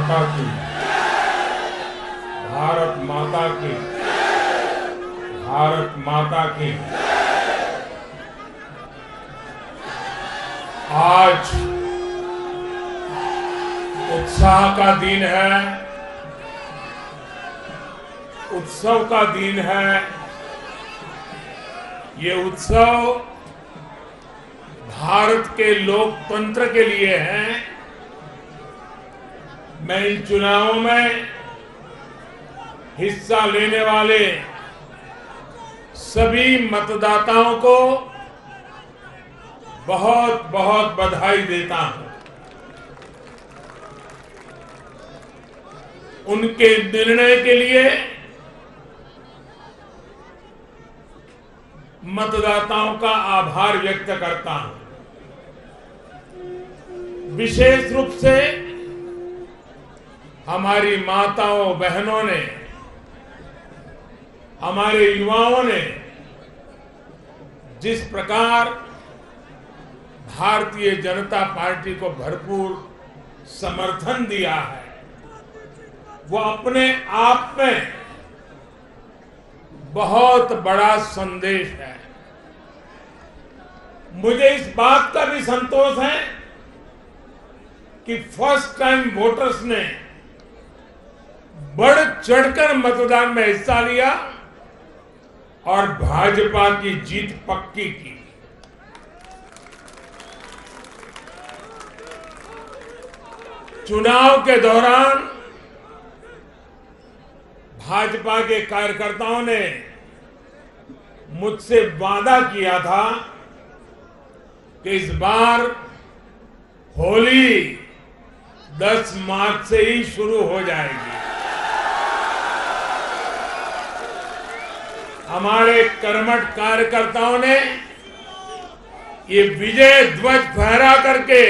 माता की, भारत माता की, भारत माता की। आज उत्साह का दिन है, उत्सव का दिन है। ये उत्सव भारत के लोकतंत्र के लिए है। मैं इन चुनावों में हिस्सा लेने वाले सभी मतदाताओं को बहुत बहुत बधाई देता हूं। उनके निर्णय के लिए मतदाताओं का आभार व्यक्त करता हूं। विशेष रूप से हमारी माताओं बहनों ने, हमारे युवाओं ने जिस प्रकार भारतीय जनता पार्टी को भरपूर समर्थन दिया है, वो अपने आप में बहुत बड़ा संदेश है। मुझे इस बात का भी संतोष है कि फर्स्ट टाइम वोटर्स ने बढ़ चढ़कर मतदान में हिस्सा लिया और भाजपा की जीत पक्की की। चुनाव के दौरान भाजपा के कार्यकर्ताओं ने मुझसे वादा किया था कि इस बार होली 10 मार्च से ही शुरू हो जाएगी। हमारे कर्मठ कार्यकर्ताओं ने ये विजय ध्वज फहरा करके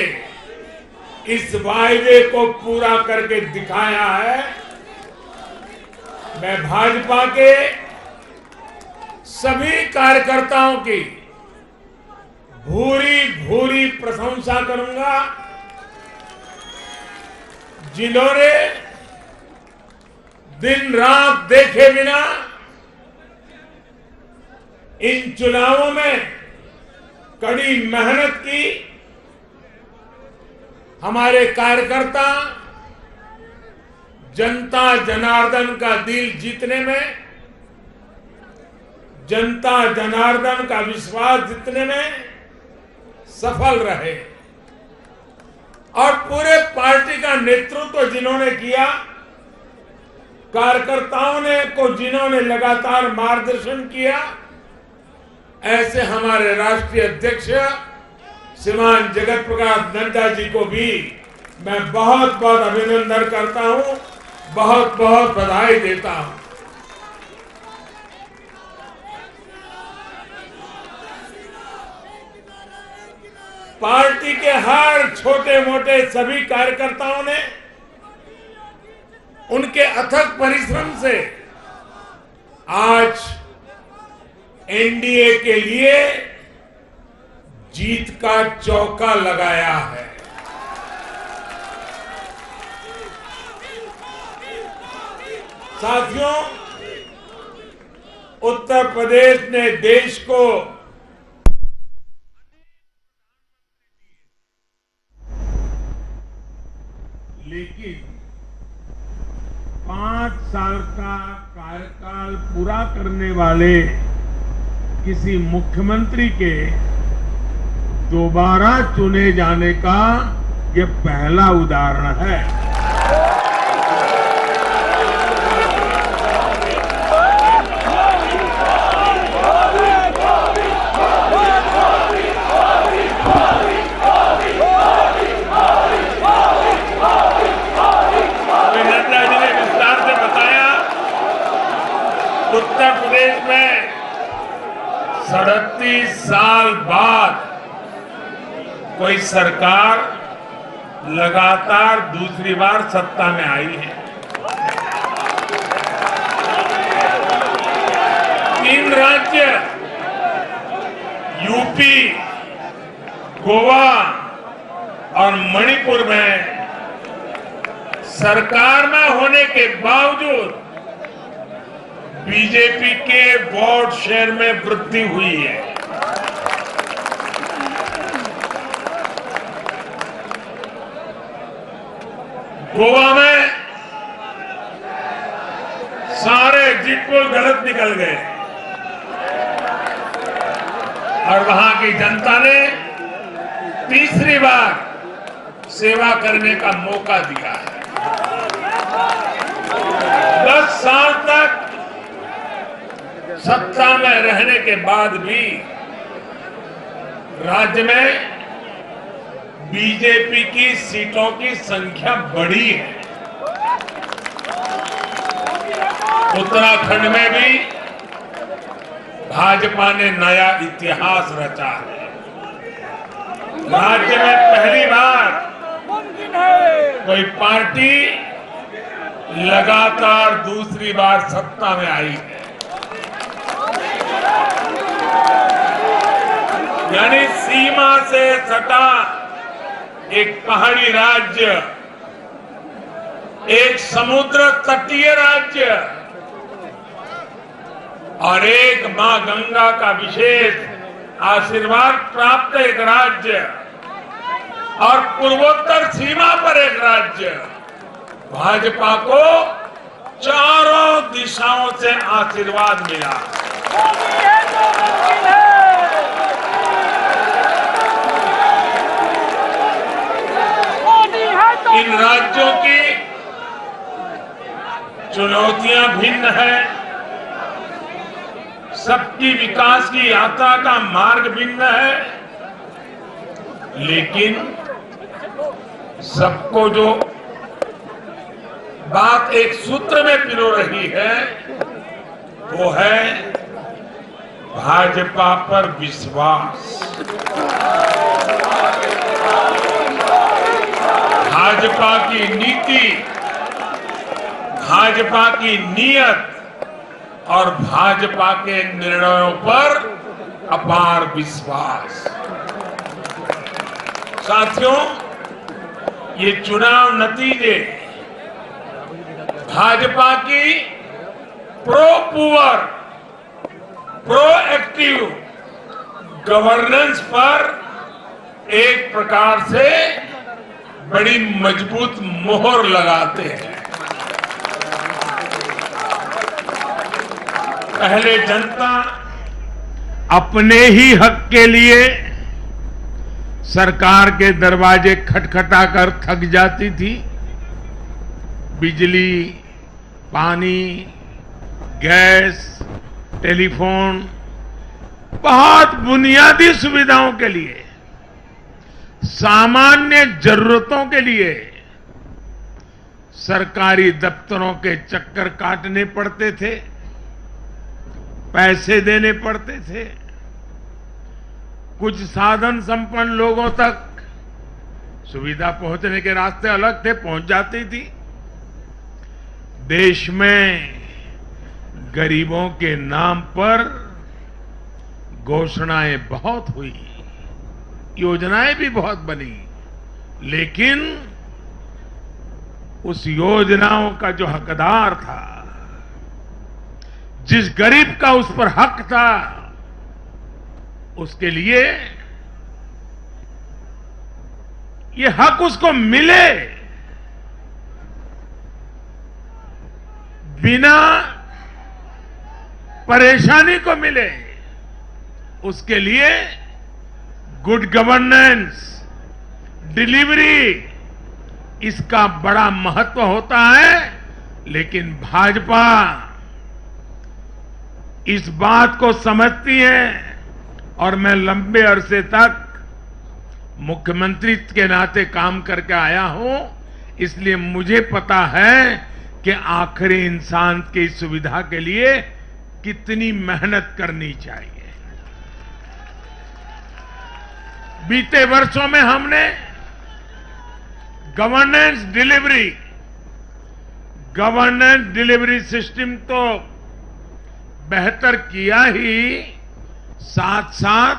इस वायदे को पूरा करके दिखाया है। मैं भाजपा के सभी कार्यकर्ताओं की भूरी भूरी प्रशंसा करूंगा, जिन्होंने दिन रात देखे बिना इन चुनावों में कड़ी मेहनत की। हमारे कार्यकर्ता जनता जनार्दन का दिल जीतने में, जनता जनार्दन का विश्वास जीतने में सफल रहे और पूरे पार्टी का नेतृत्व जिन्होंने किया, कार्यकर्ताओं ने को जिन्होंने लगातार मार्गदर्शन किया, ऐसे हमारे राष्ट्रीय अध्यक्ष श्रीमान जगत प्रकाश नड्डा जी को भी मैं बहुत बहुत अभिनंदन करता हूं, बहुत बहुत बधाई देता हूं। पार्टी के हर छोटे मोटे सभी कार्यकर्ताओं ने उनके अथक परिश्रम से आज एनडीए के लिए जीत का चौका लगाया है। साथियों, उत्तर प्रदेश ने देश को लेकिन 5 साल का कार्यकाल पूरा करने वाले किसी मुख्यमंत्री के दोबारा चुने जाने का ये पहला उदाहरण है। उत्तर प्रदेश में 37 साल बाद कोई सरकार लगातार दूसरी बार सत्ता में आई है। 3 राज्य यूपी, गोवा और मणिपुर में सरकार में होने के बावजूद बीजेपी के वोट शेयर में वृद्धि हुई है। गोवा में सारे एग्जिट पोल गलत निकल गए और वहां की जनता ने तीसरी बार सेवा करने का मौका दिया है। 10 साल तक सत्ता में रहने के बाद भी राज्य में बीजेपी की सीटों की संख्या बढ़ी है। उत्तराखंड में भी भाजपा ने नया इतिहास रचा है। राज्य में पहली बार कोई पार्टी लगातार दूसरी बार सत्ता में आई है। यानी सीमा से सटा एक पहाड़ी राज्य, एक समुद्र तटीय राज्य और एक मां गंगा का विशेष आशीर्वाद प्राप्त एक राज्य और पूर्वोत्तर सीमा पर एक राज्य, भाजपा को चारों दिशाओं से आशीर्वाद मिला। इन राज्यों की चुनौतियां भिन्न है, सबकी विकास की यात्रा का मार्ग भिन्न है, लेकिन सबको जो बात एक सूत्र में पिरो रही है वो है भाजपा पर विश्वास। भाजपा की नीति, भाजपा की नीयत और भाजपा के निर्णयों पर अपार विश्वास। साथियों, ये चुनाव नतीजे भाजपा की प्रो पुअर, प्रोएक्टिव गवर्नेंस पर एक प्रकार से बड़ी मजबूत मोहर लगाते हैं। पहले जनता अपने ही हक के लिए सरकार के दरवाजे खटखटाकर थक जाती थी। बिजली, पानी, गैस, टेलीफोन, बहुत बुनियादी सुविधाओं के लिए, सामान्य जरूरतों के लिए सरकारी दफ्तरों के चक्कर काटने पड़ते थे, पैसे देने पड़ते थे। कुछ साधन संपन्न लोगों तक सुविधा पहुंचने के रास्ते अलग थे, पहुंच जाती थी। देश में गरीबों के नाम पर घोषणाएं बहुत हुई, योजनाएं भी बहुत बनी, लेकिन उस योजनाओं का जो हकदार था, जिस गरीब का उस पर हक था, उसके लिए ये हक उसको मिले बिना परेशानी को मिले, उसके लिए गुड गवर्नेंस, डिलीवरी, इसका बड़ा महत्व होता है। लेकिन भाजपा इस बात को समझती है और मैं लंबे अरसे तक मुख्यमंत्री के नाते काम करके आया हूं, इसलिए मुझे पता है कि आखिरी इंसान की सुविधा के लिए कितनी मेहनत करनी चाहिए। बीते वर्षों में हमने गवर्नेंस डिलीवरी सिस्टम तो बेहतर किया ही, साथ साथ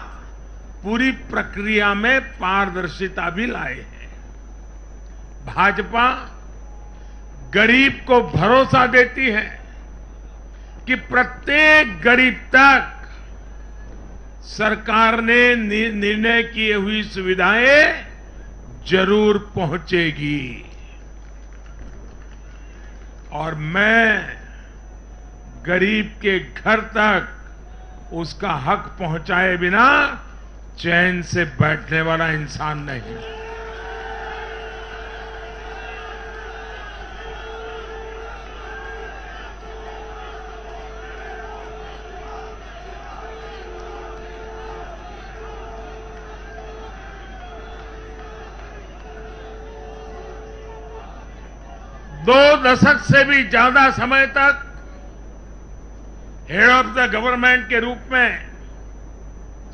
पूरी प्रक्रिया में पारदर्शिता भी लाए हैं। भाजपा गरीब को भरोसा देती है कि प्रत्येक गरीब तक सरकार ने निर्णय किए हुई सुविधाएं जरूर पहुंचेगी। और मैं गरीब के घर तक उसका हक पहुंचाए बिना चैन से बैठने वाला इंसान नहीं। दो दशक से भी ज्यादा समय तक हेड ऑफ द गवर्नमेंट के रूप में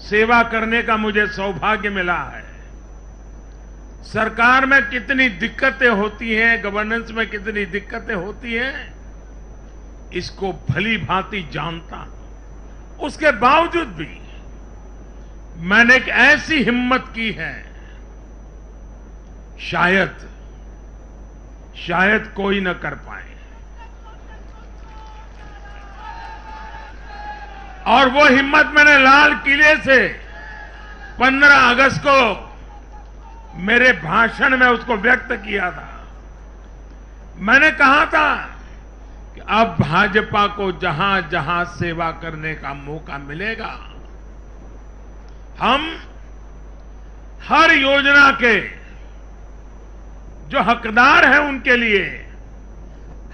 सेवा करने का मुझे सौभाग्य मिला है। सरकार में कितनी दिक्कतें होती हैं, गवर्नेंस में कितनी दिक्कतें होती हैं, इसको भली भांति जानता हूं। उसके बावजूद भी मैंने एक ऐसी हिम्मत की है, शायद कोई न कर पाए। और वो हिम्मत मैंने लाल किले से 15 अगस्त को मेरे भाषण में उसको व्यक्त किया था। मैंने कहा था कि अब भाजपा को जहां जहां सेवा करने का मौका मिलेगा, हम हर योजना के जो हकदार हैं उनके लिए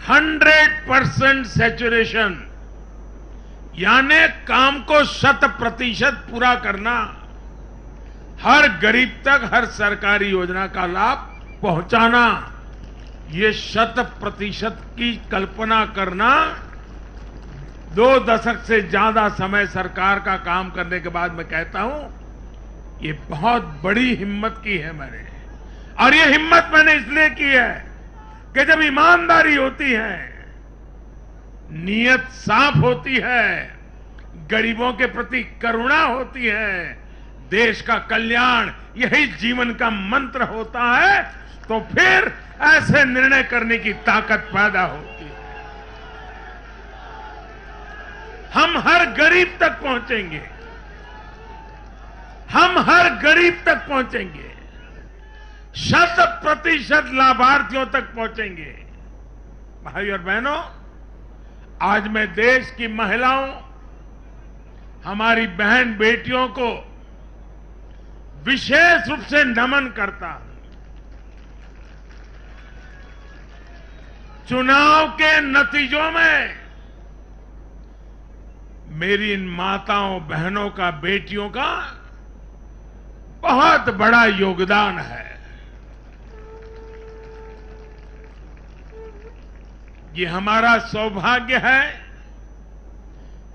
100% सैचुरेशन, यानी काम को 100% पूरा करना, हर गरीब तक हर सरकारी योजना का लाभ पहुंचाना, ये 100% की कल्पना करना 2 दशक से ज्यादा समय सरकार का काम करने के बाद मैं कहता हूं, ये बहुत बड़ी हिम्मत की है मैंने। और ये हिम्मत मैंने इसलिए की है कि जब ईमानदारी होती है, नीयत साफ होती है, गरीबों के प्रति करुणा होती है, देश का कल्याण यही जीवन का मंत्र होता है, तो फिर ऐसे निर्णय करने की ताकत पैदा होती है। हम हर गरीब तक पहुंचेंगे, हम हर गरीब तक पहुंचेंगे, 100% लाभार्थियों तक पहुंचेंगे। भाई और बहनों, आज मैं देश की महिलाओं, हमारी बहन बेटियों को विशेष रूप से नमन करता हूं। चुनाव के नतीजों में मेरी इन माताओं बहनों का, बेटियों का बहुत बड़ा योगदान है। ये हमारा सौभाग्य है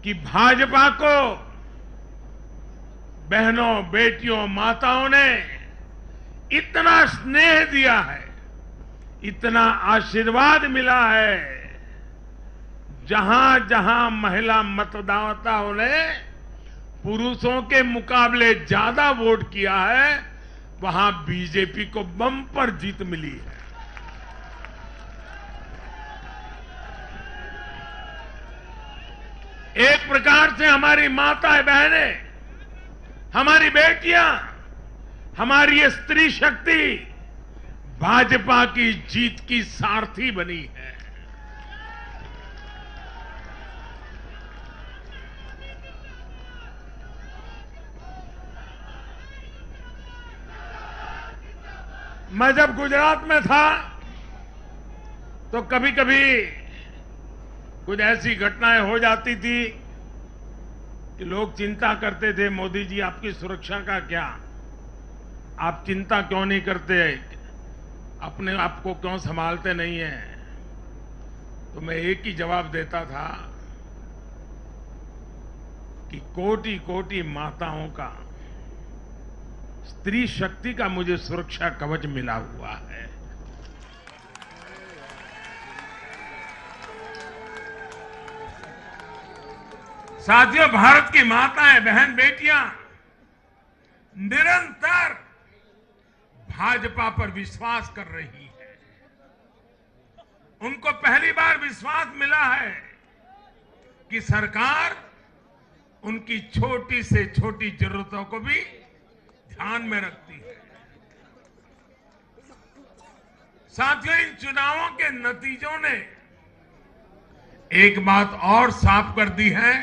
कि भाजपा को बहनों, बेटियों, माताओं ने इतना स्नेह दिया है, इतना आशीर्वाद मिला है। जहां जहां महिला मतदाताओं ने पुरुषों के मुकाबले ज्यादा वोट किया है, वहां बीजेपी को बम्पर जीत मिली है। एक प्रकार से हमारी माताएं, बहनें, हमारी बेटियां, हमारी ये स्त्री शक्ति भाजपा की जीत की सारथी बनी है। मैं जब गुजरात में था तो कभी कभी कुछ ऐसी घटनाएं हो जाती थी कि लोग चिंता करते थे, मोदी जी आपकी सुरक्षा का क्या, आप चिंता क्यों नहीं करते, अपने आप को क्यों संभालते नहीं हैं। तो मैं एक ही जवाब देता था कि कोटि कोटि माताओं का, स्त्री शक्ति का मुझे सुरक्षा कवच मिला हुआ है। साथियों, भारत की माताएं, बहन, बेटियां निरंतर भाजपा पर विश्वास कर रही है उनको पहली बार विश्वास मिला है कि सरकार उनकी छोटी से छोटी जरूरतों को भी ध्यान में रखती है। साथियों, इन चुनावों के नतीजों ने एक बात और साफ कर दी है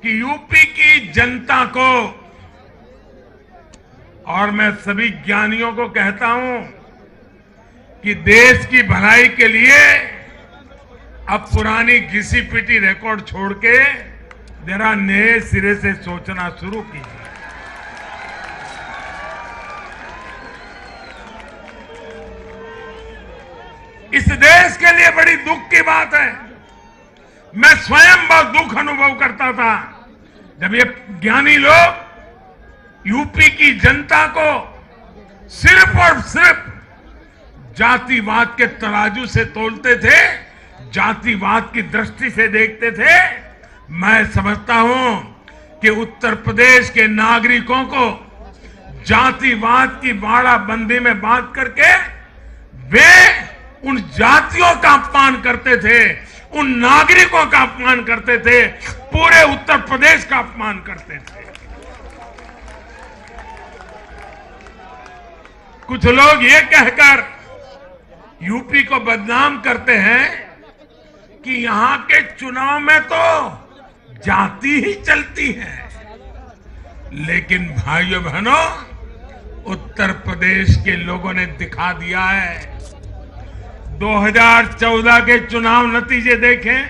कि यूपी की जनता को, और मैं सभी ज्ञानियों को कहता हूं कि देश की भलाई के लिए अब पुरानी घिसी पिटी रिकॉर्ड छोड़ के जरा नए सिरे से सोचना शुरू कीजिए। इस देश के लिए बड़ी दुख की बात है। मैं स्वयं बहुत दुख अनुभव करता था जब ये ज्ञानी लोग यूपी की जनता को सिर्फ और सिर्फ जातिवाद के तराजू से तोलते थे, जातिवाद की दृष्टि से देखते थे। मैं समझता हूं कि उत्तर प्रदेश के नागरिकों को जातिवाद की बाड़ाबंदी में बांध करके वे उन जातियों का अपमान करते थे, उन नागरिकों का अपमान करते थे, पूरे उत्तर प्रदेश का अपमान करते थे। कुछ लोग ये कहकर यूपी को बदनाम करते हैं कि यहां के चुनाव में तो जाति ही चलती है। लेकिन भाइयों बहनों, उत्तर प्रदेश के लोगों ने दिखा दिया है। 2014 के चुनाव नतीजे देखें,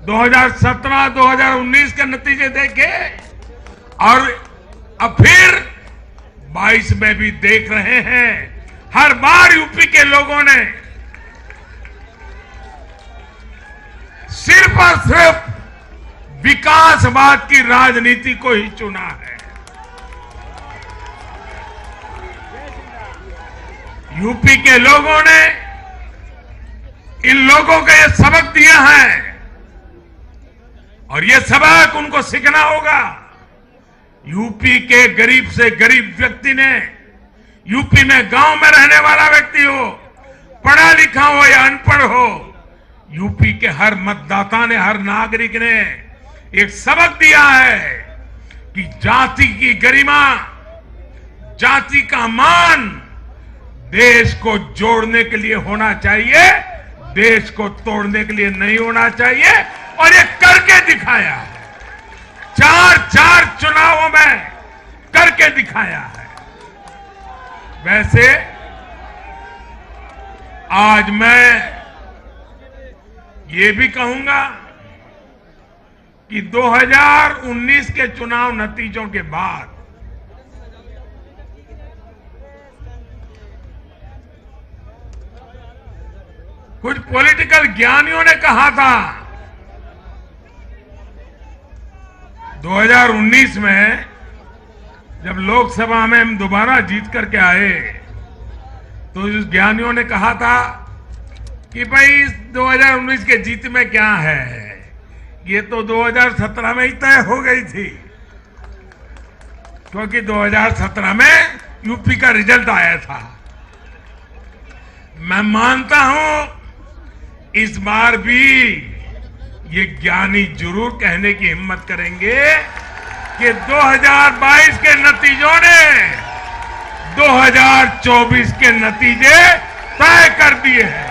2017, 2019 के नतीजे देखें, और अब फिर 22 में भी देख रहे हैं। हर बार यूपी के लोगों ने सिर्फ और सिर्फ विकासवाद की राजनीति को ही चुना है। यूपी के लोगों ने इन लोगों को यह सबक दिया है और यह सबक उनको सीखना होगा। यूपी के गरीब से गरीब व्यक्ति ने, यूपी में गांव में रहने वाला व्यक्ति हो, पढ़ा लिखा हो या अनपढ़ हो, यूपी के हर मतदाता ने, हर नागरिक ने एक सबक दिया है कि जाति की गरिमा, जाति का मान देश को जोड़ने के लिए होना चाहिए, देश को तोड़ने के लिए नहीं होना चाहिए। और ये करके दिखाया है, चार चुनावों में करके दिखाया है। वैसे आज मैं ये भी कहूंगा कि 2019 के चुनाव नतीजों के बाद कुछ पॉलिटिकल ज्ञानियों ने कहा था 2019 में जब लोकसभा में हम दोबारा जीत करके आए तो उस ज्ञानियों ने कहा था कि भाई 2019 के जीत में क्या है, ये तो 2017 में ही तय हो गई थी, क्योंकि 2017 में यूपी का रिजल्ट आया था। मैं मानता हूं इस बार भी ये ज्ञानी जरूर कहने की हिम्मत करेंगे कि 2022 के नतीजों ने 2024 के नतीजे तय कर दिए हैं।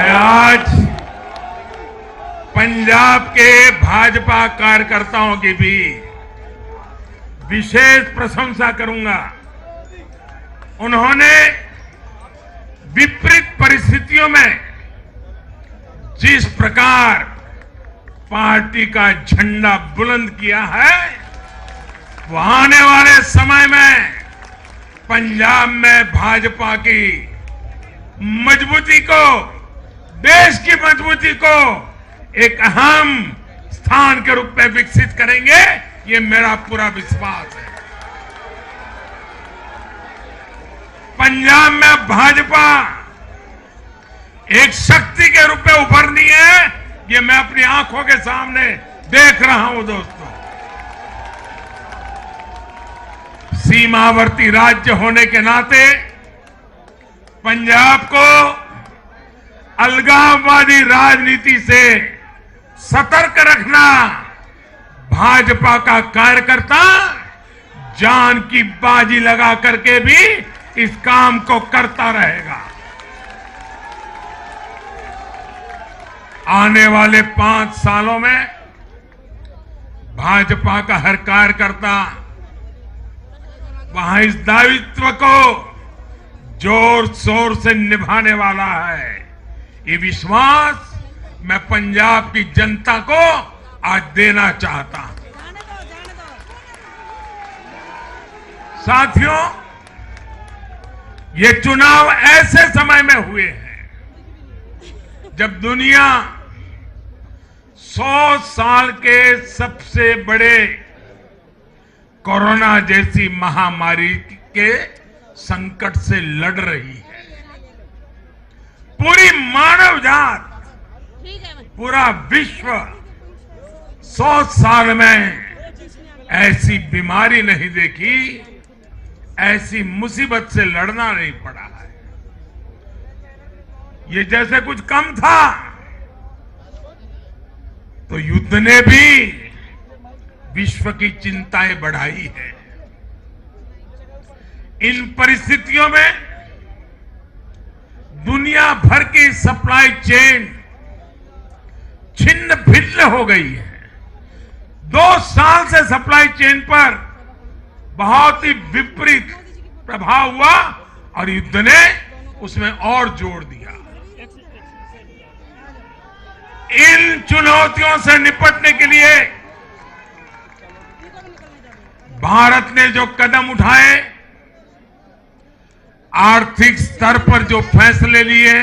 आज पंजाब के भाजपा कार्यकर्ताओं की भी विशेष प्रशंसा करूंगा। उन्होंने विपरीत परिस्थितियों में जिस प्रकार पार्टी का झंडा बुलंद किया है, वो आने वाले समय में पंजाब में भाजपा की मजबूती को, देश की मजबूती को एक अहम स्थान के रूप में विकसित करेंगे, ये मेरा पूरा विश्वास है। पंजाब में भाजपा एक शक्ति के रूप में उभरनी है, ये मैं अपनी आंखों के सामने देख रहा हूं दोस्तों। सीमावर्ती राज्य होने के नाते पंजाब को अलगाववादी राजनीति से सतर्क रखना भाजपा का कार्यकर्ता जान की बाजी लगा करके भी इस काम को करता रहेगा। आने वाले 5 सालों में भाजपा का हर कार्यकर्ता वहां इस दायित्व को जोर शोर से निभाने वाला है। ये विश्वास मैं पंजाब की जनता को आज देना चाहता हूं। साथियों, ये चुनाव ऐसे समय में हुए हैं जब दुनिया 100 साल के सबसे बड़े कोरोना जैसी महामारी के संकट से लड़ रही है। पूरी मानव जात, पूरा विश्व 100 साल में ऐसी बीमारी नहीं देखी, ऐसी मुसीबत से लड़ना नहीं पड़ा है। ये जैसे कुछ कम था तो युद्ध ने भी विश्व की चिंताएं बढ़ाई है। इन परिस्थितियों में दुनिया भर की सप्लाई चेन छिन्न भिन्न हो गई है। 2 साल से सप्लाई चेन पर बहुत ही विपरीत प्रभाव हुआ और युद्ध ने उसमें और जोड़ दिया। इन चुनौतियों से निपटने के लिए भारत ने जो कदम उठाए, आर्थिक स्तर पर जो फैसले लिए,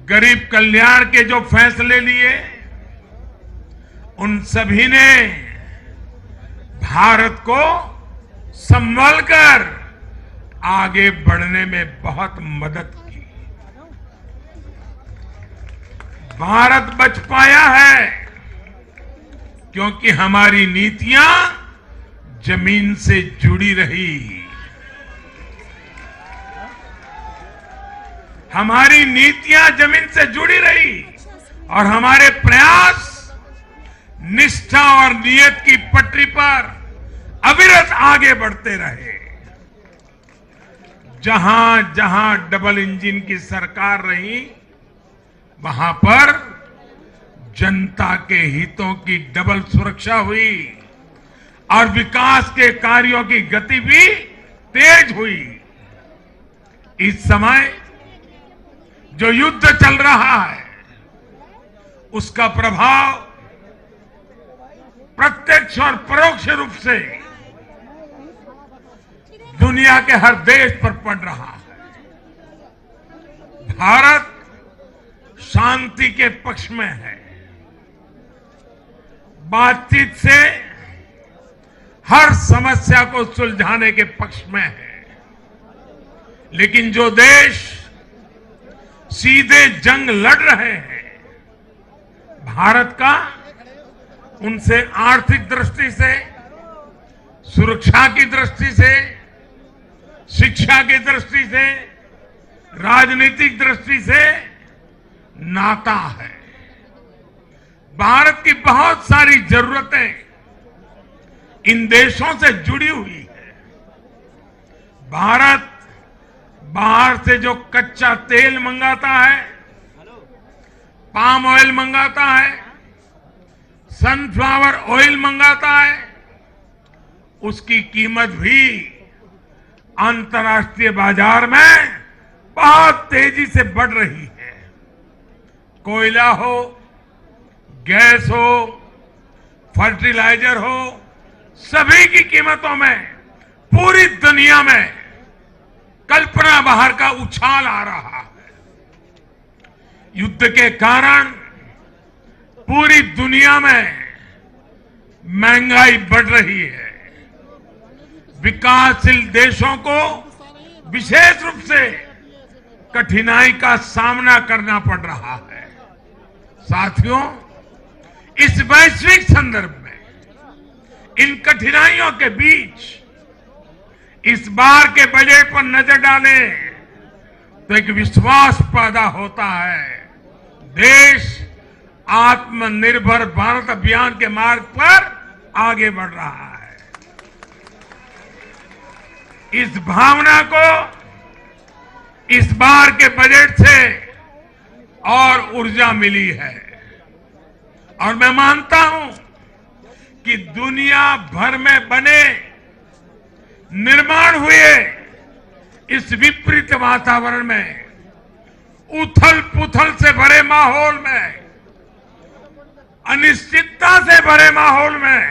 गरीब कल्याण के जो फैसले लिए, उन सभी ने भारत को संभल कर आगे बढ़ने में बहुत मदद की। भारत बच पाया है क्योंकि हमारी नीतियां जमीन से जुड़ी रही। हमारी नीतियां जमीन से जुड़ी रही और हमारे प्रयास निष्ठा और नियत की पटरी पर अविरत आगे बढ़ते रहे। जहां जहां डबल इंजन की सरकार रही, वहां पर जनता के हितों की डबल सुरक्षा हुई और विकास के कार्यों की गति भी तेज हुई। इस समय जो युद्ध चल रहा है, उसका प्रभाव प्रत्यक्ष और परोक्ष रूप से दुनिया के हर देश पर पड़ रहा है। भारत शांति के पक्ष में है, बातचीत से हर समस्या को सुलझाने के पक्ष में है। लेकिन जो देश सीधे जंग लड़ रहे हैं, भारत का उनसे आर्थिक दृष्टि से, सुरक्षा की दृष्टि से, शिक्षा की दृष्टि से, राजनीतिक दृष्टि से नाता है। भारत की बहुत सारी जरूरतें इन देशों से जुड़ी हुई है। भारत बाहर से जो कच्चा तेल मंगाता है, पाम ऑयल मंगाता है, सनफ्लावर ऑयल मंगाता है, उसकी कीमत भी अंतर्राष्ट्रीय बाजार में बहुत तेजी से बढ़ रही है। कोयला हो, गैस हो, फर्टिलाइजर हो, सभी की कीमतों में पूरी दुनिया में कल्पना बाहर का उछाल आ रहा है। युद्ध के कारण पूरी दुनिया में महंगाई बढ़ रही है। विकासशील देशों को विशेष रूप से कठिनाई का सामना करना पड़ रहा है। साथियों, इस वैश्विक संदर्भ में इन कठिनाइयों के बीच इस बार के बजट पर नजर डालें तो एक विश्वास पैदा होता है। देश आत्मनिर्भर भारत अभियान के मार्ग पर आगे बढ़ रहा है। इस भावना को इस बार के बजट से और ऊर्जा मिली है और मैं मानता हूं कि दुनिया भर में बने निर्माण हुए इस विपरीत वातावरण में, उथल पुथल से भरे माहौल में, अनिश्चितता से भरे माहौल में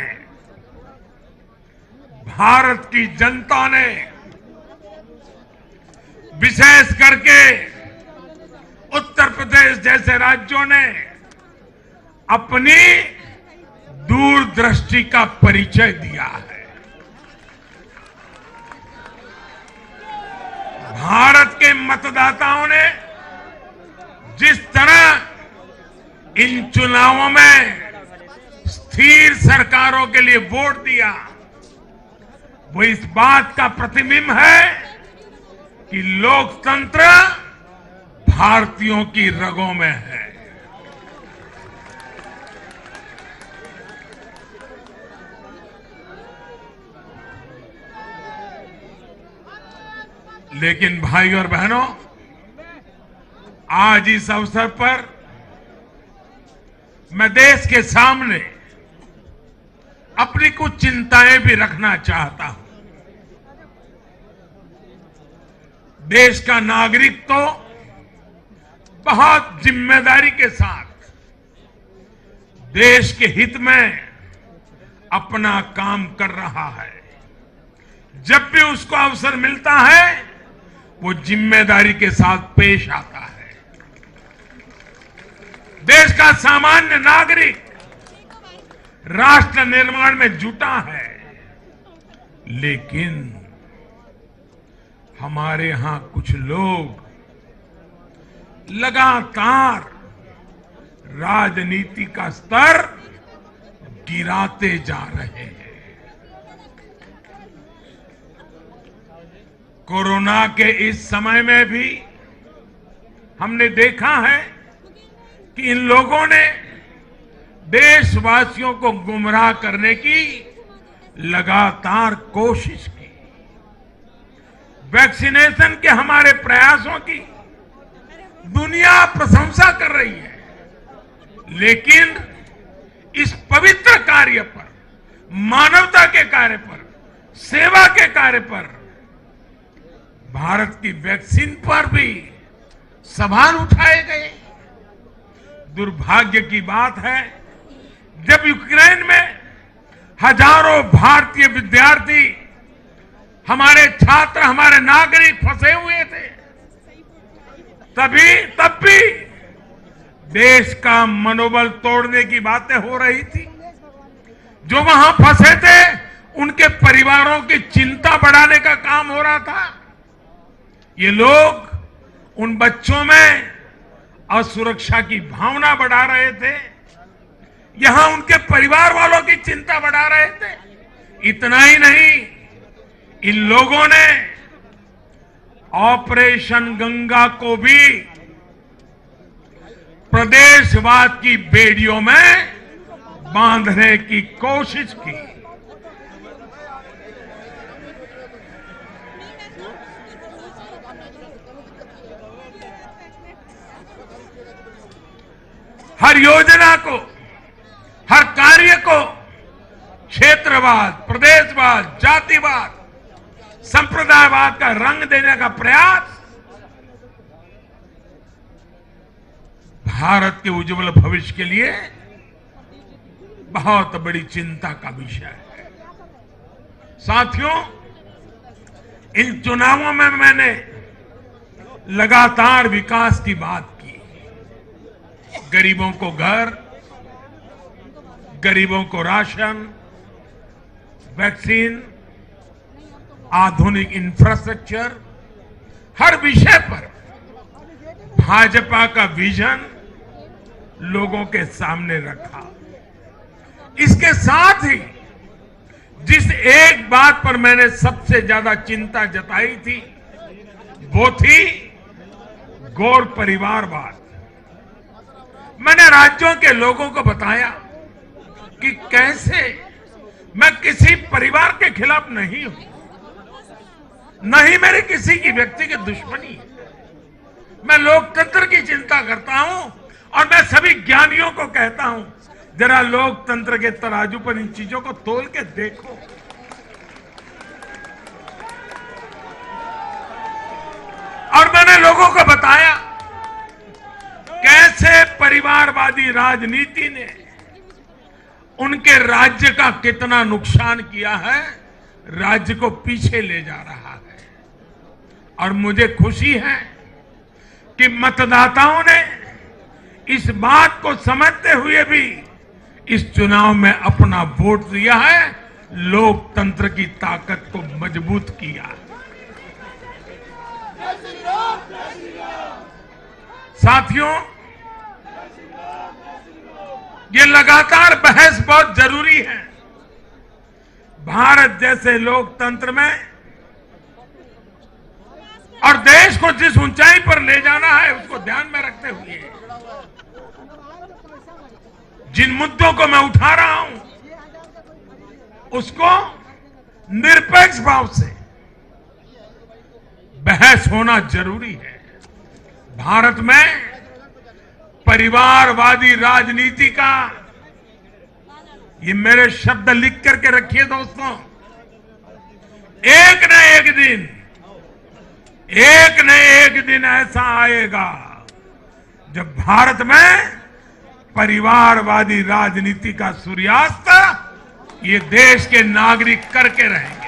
भारत की जनता ने विशेष करके उत्तर प्रदेश जैसे राज्यों ने अपनी दूरदृष्टि का परिचय दिया है। भारत के मतदाताओं ने जिस तरह इन चुनावों में स्थिर सरकारों के लिए वोट दिया, वो इस बात का प्रतिबिंब है कि लोकतंत्र भारतीयों की रगों में है। लेकिन भाई और बहनों, आज इस अवसर पर मैं देश के सामने अपनी कुछ चिंताएं भी रखना चाहता हूं। देश का नागरिक तो बहुत जिम्मेदारी के साथ देश के हित में अपना काम कर रहा है। जब भी उसको अवसर मिलता है वो जिम्मेदारी के साथ पेश आता है। देश का सामान्य नागरिक राष्ट्र निर्माण में जुटा है, लेकिन हमारे यहां कुछ लोग लगातार राजनीति का स्तर गिराते जा रहे हैं। कोरोना के इस समय में भी हमने देखा है कि इन लोगों ने देशवासियों को गुमराह करने की लगातार कोशिश की। वैक्सीनेशन के हमारे प्रयासों की दुनिया प्रशंसा कर रही है, लेकिन इस पवित्र कार्य पर, मानवता के कार्य पर, सेवा के कार्य पर, भारत की वैक्सीन पर भी सवाल उठाए गए। दुर्भाग्य की बात है, जब यूक्रेन में हजारों भारतीय विद्यार्थी, हमारे छात्र, हमारे नागरिक फंसे हुए थे, तब भी देश का मनोबल तोड़ने की बातें हो रही थी। जो वहां फंसे थे उनके परिवारों की चिंता बढ़ाने का काम हो रहा था। ये लोग उन बच्चों में असुरक्षा की भावना बढ़ा रहे थे, यहां उनके परिवार वालों की चिंता बढ़ा रहे थे। इतना ही नहीं, इन लोगों ने ऑपरेशन गंगा को भी प्रदेशवाद की बेड़ियों में बांधने की कोशिश की। हर योजना को, हर कार्य को क्षेत्रवाद, प्रदेशवाद, जातिवाद, संप्रदायवाद का रंग देने का प्रयास भारत के उज्जवल भविष्य के लिए बहुत बड़ी चिंता का विषय है। साथियों, इन चुनावों में मैंने लगातार विकास की बात की। गरीबों को घर, गरीबों को राशन, वैक्सीन, आधुनिक इंफ्रास्ट्रक्चर, हर विषय पर भाजपा का विजन लोगों के सामने रखा। इसके साथ ही जिस एक बात पर मैंने सबसे ज्यादा चिंता जताई थी वो थी गौर परिवारवाद। मैंने राज्यों के लोगों को बताया कि कैसे मैं किसी परिवार के खिलाफ नहीं हूं, न ही मेरे किसी की व्यक्तिगत दुश्मनी है। मैं लोकतंत्र की चिंता करता हूं और मैं सभी ज्ञानियों को कहता हूं, जरा लोकतंत्र के तराजू पर इन चीजों को तोल के देखो। और मैंने लोगों को बताया कैसे परिवारवादी राजनीति ने उनके राज्य का कितना नुकसान किया है, राज्य को पीछे ले जा रहा है। और मुझे खुशी है कि मतदाताओं ने इस बात को समझते हुए भी इस चुनाव में अपना वोट दिया है, लोकतंत्र की ताकत को मजबूत किया। साथियों, ये लगातार बहस बहुत जरूरी है। भारत जैसे लोकतंत्र में और देश को जिस ऊंचाई पर ले जाना है उसको ध्यान में रखते हुए जिन मुद्दों को मैं उठा रहा हूं उसको निरपेक्ष भाव से बहस होना जरूरी है। भारत में परिवारवादी राजनीति का, ये मेरे शब्द लिख करके रखिए दोस्तों, एक न एक दिन ऐसा आएगा जब भारत में परिवारवादी राजनीति का सूर्यास्त ये देश के नागरिक करके रहेंगे।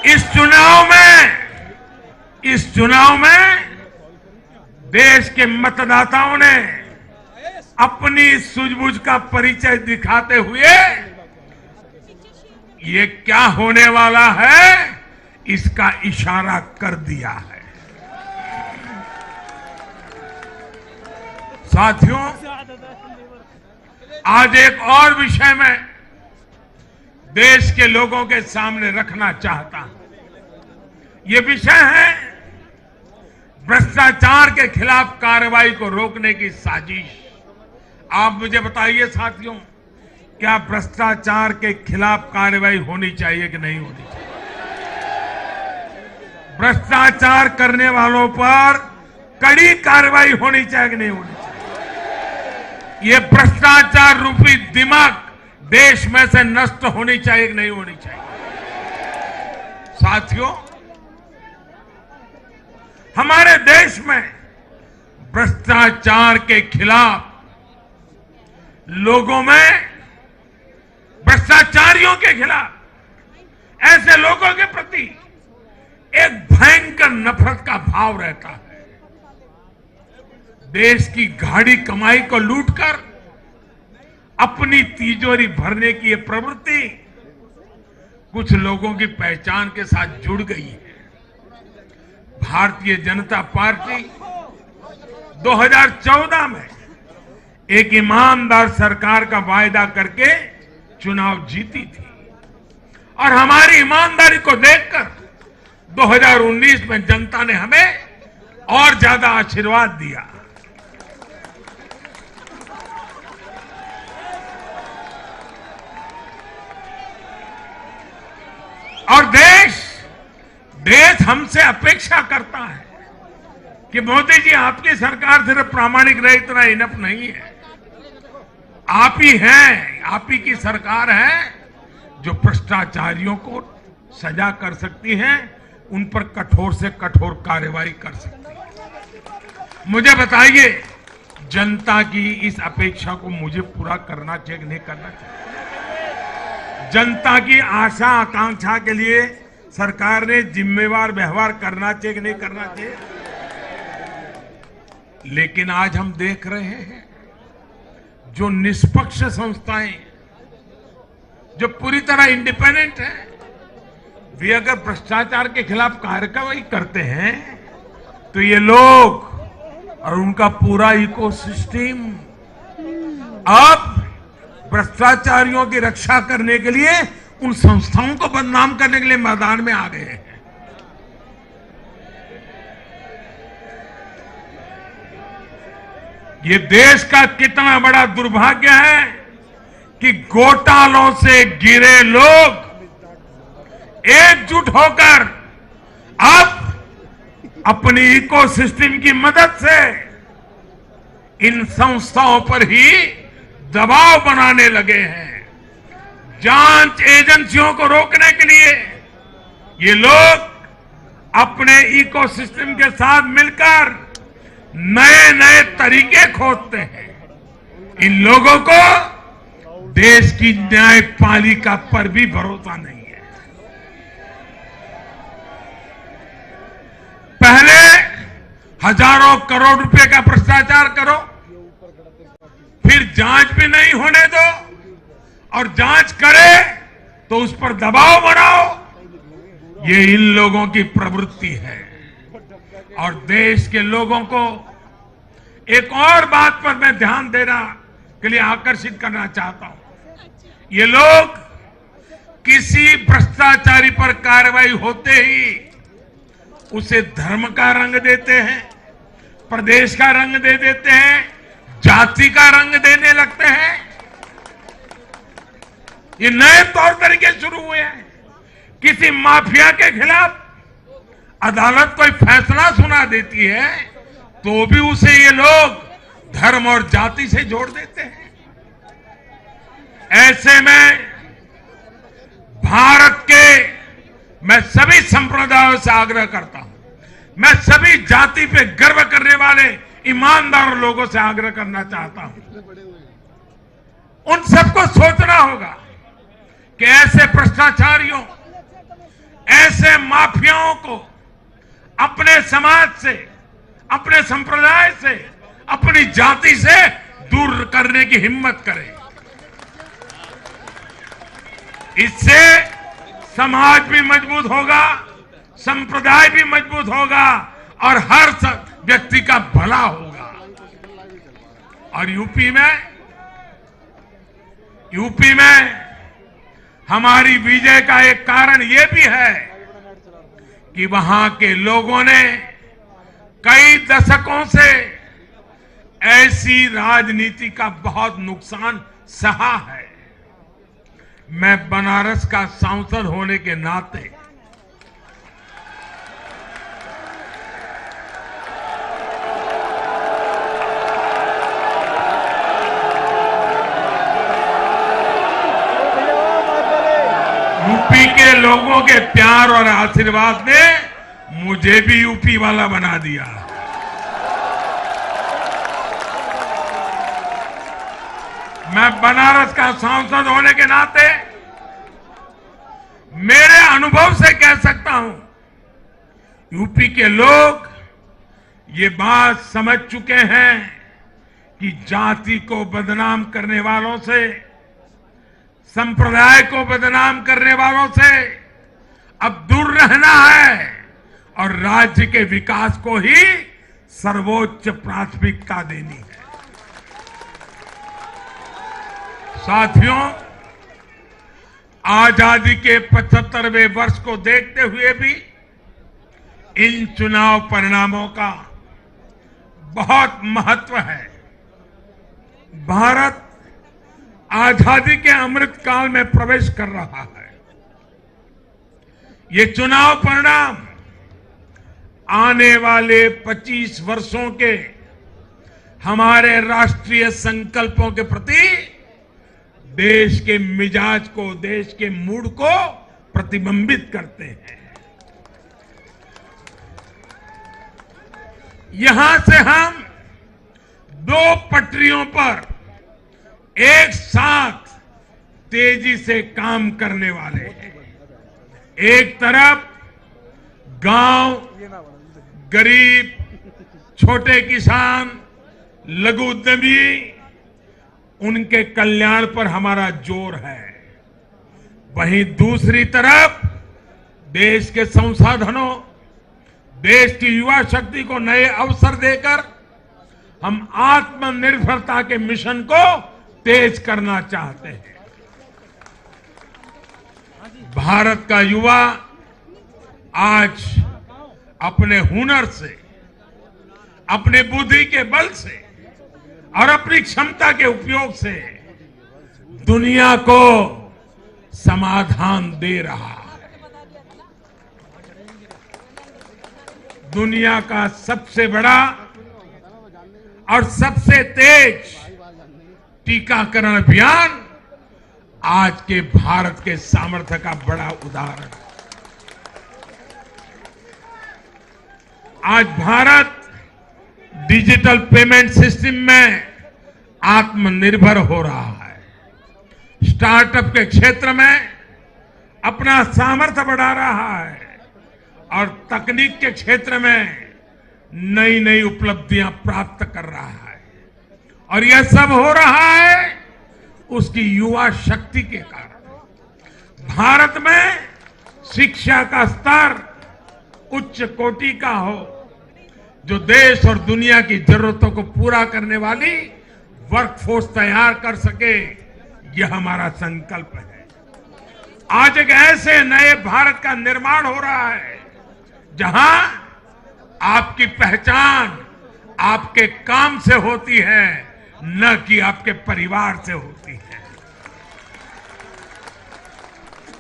इस चुनाव में देश के मतदाताओं ने अपनी सूझबूझ का परिचय दिखाते हुए ये क्या होने वाला है इसका इशारा कर दिया है। साथियों, आज एक और विषय में देश के लोगों के सामने रखना चाहता हूं। ये विषय है भ्रष्टाचार के खिलाफ कार्रवाई को रोकने की साजिश। आप मुझे बताइए साथियों, क्या भ्रष्टाचार के खिलाफ कार्रवाई होनी चाहिए कि नहीं होनी चाहिए? भ्रष्टाचार करने वालों पर कड़ी कार्रवाई होनी चाहिए कि नहीं होनी चाहिए? ये भ्रष्टाचार रूपी दिमाग देश में से नष्ट होनी चाहिए कि नहीं होनी चाहिए? साथियों, हमारे देश में भ्रष्टाचार के खिलाफ लोगों में, भ्रष्टाचारियों के खिलाफ, ऐसे लोगों के प्रति एक भयंकर नफरत का भाव रहता है। देश की गाढ़ी कमाई को लूटकर अपनी तिजोरी भरने की ये प्रवृत्ति कुछ लोगों की पहचान के साथ जुड़ गई है। भारतीय जनता पार्टी 2014 में एक ईमानदार सरकार का वायदा करके चुनाव जीती थी और हमारी ईमानदारी को देखकर 2019 में जनता ने हमें और ज्यादा आशीर्वाद दिया। और देश हमसे अपेक्षा करता है कि मोदी जी, आपकी सरकार सिर्फ प्रामाणिक रहे इतना इनफ नहीं है। आप ही हैं, आप ही की सरकार है जो भ्रष्टाचारियों को सजा कर सकती है, उन पर कठोर से कठोर कार्रवाई कर सकती है। मुझे बताइए, जनता की इस अपेक्षा को मुझे पूरा करना चाहिए कि नहीं करना चाहिए? जनता की आशा आकांक्षा के लिए सरकार ने जिम्मेवार व्यवहार करना चाहिए कि नहीं करना चाहिए? लेकिन आज हम देख रहे हैं जो निष्पक्ष संस्थाएं जो पूरी तरह इंडिपेंडेंट है, वे अगर भ्रष्टाचार के खिलाफ कार्रवाई करते हैं तो ये लोग और उनका पूरा इकोसिस्टम अब भ्रष्टाचारियों की रक्षा करने के लिए उन संस्थाओं को बदनाम करने के लिए मैदान में आ गए हैं। ये देश का कितना बड़ा दुर्भाग्य है कि घोटालों से घिरे लोग एकजुट होकर अब अपनी इकोसिस्टम की मदद से इन संस्थाओं पर ही दबाव बनाने लगे हैं। जांच एजेंसियों को रोकने के लिए ये लोग अपने इकोसिस्टम के साथ मिलकर नए नए तरीके खोजते हैं। इन लोगों को देश की न्यायपालिका पर भी भरोसा नहीं है। पहले हजारों करोड़ रुपए का भ्रष्टाचार करो, फिर जांच भी नहीं होने दो, और जांच करे तो उस पर दबाव बनाओ। ये इन लोगों की प्रवृत्ति है। और देश के लोगों को एक और बात पर मैं ध्यान देना के लिए आकर्षित करना चाहता हूं। ये लोग किसी भ्रष्टाचारी पर कार्रवाई होते ही उसे धर्म का रंग देते हैं, प्रदेश का रंग दे देते हैं, जाति का रंग देने लगते हैं। ये नए तौर तरीके शुरू हुए हैं। किसी माफिया के खिलाफ अदालत कोई फैसला सुना देती है तो भी उसे ये लोग धर्म और जाति से जोड़ देते हैं। ऐसे में भारत के मैं सभी संप्रदायों से आग्रह करता हूं, मैं सभी जाति पे गर्व करने वाले ईमानदार लोगों से आग्रह करना चाहता हूं, उन सबको सोचना होगा कि ऐसे भ्रष्टाचारियों, ऐसे माफियाओं को अपने समाज से, अपने संप्रदाय से, अपनी जाति से दूर करने की हिम्मत करें। इससे समाज भी मजबूत होगा, संप्रदाय भी मजबूत होगा और हर व्यक्ति का भला होगा। और यूपी में हमारी विजय का एक कारण यह भी है कि वहां के लोगों ने कई दशकों से ऐसी राजनीति का बहुत नुकसान सहा है। मैं बनारस का सांसद होने के नाते यूपी के लोगों के प्यार और आशीर्वाद ने मुझे भी यूपी वाला बना दिया। मैं बनारस का सांसद होने के नाते मेरे अनुभव से कह सकता हूं, यूपी के लोग ये बात समझ चुके हैं कि जाति को बदनाम करने वालों से, संप्रदाय को बदनाम करने वालों से अब दूर रहना है और राज्य के विकास को ही सर्वोच्च प्राथमिकता देनी है। साथियों, आजादी के 75वें वर्ष को देखते हुए भी इन चुनाव परिणामों का बहुत महत्व है। भारत आजादी के अमृत काल में प्रवेश कर रहा है। ये चुनाव परिणाम आने वाले 25 वर्षों के हमारे राष्ट्रीय संकल्पों के प्रति देश के मिजाज को, देश के मूड को प्रतिबिंबित करते हैं। यहां से हम दो पटरियों पर एक साथ तेजी से काम करने वाले हैं। एक तरफ गांव, गरीब, छोटे किसान, लघु उद्यमी, उनके कल्याण पर हमारा जोर है। वहीं दूसरी तरफ देश के संसाधनों, देश की युवा शक्ति को नए अवसर देकर हम आत्मनिर्भरता के मिशन को तेज करना चाहते हैं। भारत का युवा आज अपने हुनर से, अपने बुद्धि के बल से और अपनी क्षमता के उपयोग से दुनिया को समाधान दे रहा है। दुनिया का सबसे बड़ा और सबसे तेज टीकाकरण अभियान आज के भारत के सामर्थ्य का बड़ा उदाहरण है। आज भारत डिजिटल पेमेंट सिस्टम में आत्मनिर्भर हो रहा है। स्टार्टअप के क्षेत्र में अपना सामर्थ्य बढ़ा रहा है और तकनीक के क्षेत्र में नई नई उपलब्धियां प्राप्त कर रहा है। और यह सब हो रहा है उसकी युवा शक्ति के कारण। भारत में शिक्षा का स्तर उच्च कोटि का हो, जो देश और दुनिया की जरूरतों को पूरा करने वाली वर्कफोर्स तैयार कर सके, यह हमारा संकल्प है। आज एक ऐसे नए भारत का निर्माण हो रहा है जहां आपकी पहचान आपके काम से होती है, न कि आपके परिवार से होती है।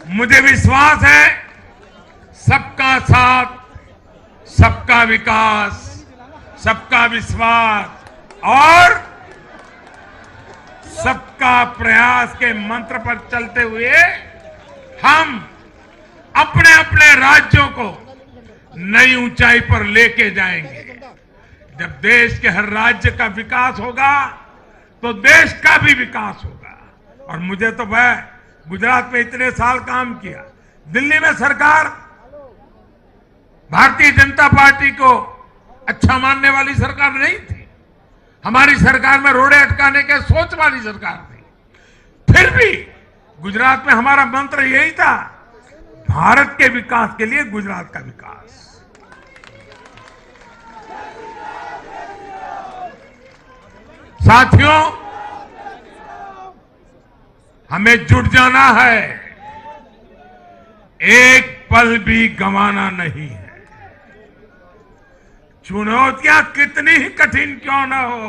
मुझे विश्वास है सबका साथ, सबका विकास, सबका विश्वास और सबका प्रयास के मंत्र पर चलते हुए हम अपने अपने राज्यों को नई ऊंचाई पर लेके जाएंगे। जब देश के हर राज्य का विकास होगा तो देश का भी विकास होगा। और मुझे तो वह गुजरात में इतने साल काम किया, दिल्ली में सरकार भारतीय जनता पार्टी को अच्छा मानने वाली सरकार नहीं थी। हमारी सरकार में रोड़े अटकाने के सोच वाली सरकार थी। फिर भी गुजरात में हमारा मंत्र यही था, भारत के विकास के लिए गुजरात का विकास। साथियों, हमें जुट जाना है, एक पल भी गंवाना नहीं है। चुनौतियां कितनी ही कठिन क्यों न हो,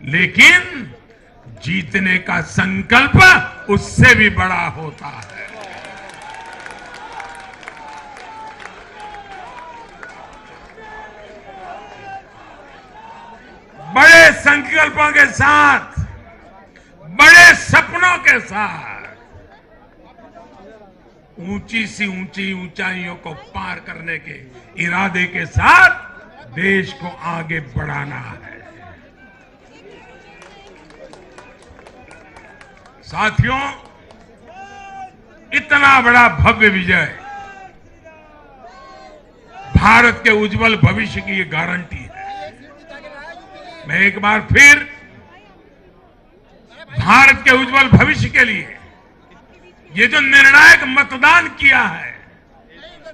लेकिन जीतने का संकल्प उससे भी बड़ा होता है। बड़े संकल्पों के साथ, बड़े सपनों के साथ ऊंची सी ऊंची ऊंचाइयों को पार करने के इरादे के साथ देश को आगे बढ़ाना है। साथियों, इतना बड़ा भव्य विजय भारत के उज्जवल भविष्य की ये गारंटी है। मैं एक बार फिर भारत के उज्जवल भविष्य के लिए ये जो निर्णायक मतदान किया है,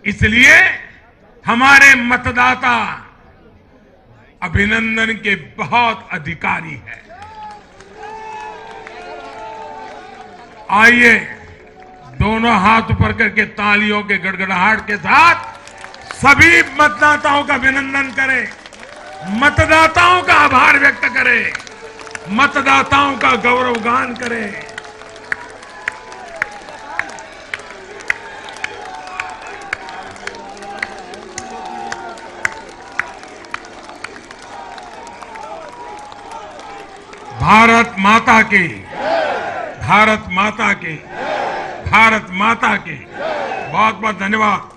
इसलिए हमारे मतदाता अभिनंदन के बहुत अधिकारी हैं। आइए दोनों हाथ ऊपर करके तालियों के गड़गड़ाहट के साथ सभी मतदाताओं का अभिनंदन करें, मतदाताओं का आभार व्यक्त करें, मतदाताओं का गौरवगान करें। भारत माता की, भारत माता की, भारत माता की। बहुत बहुत धन्यवाद।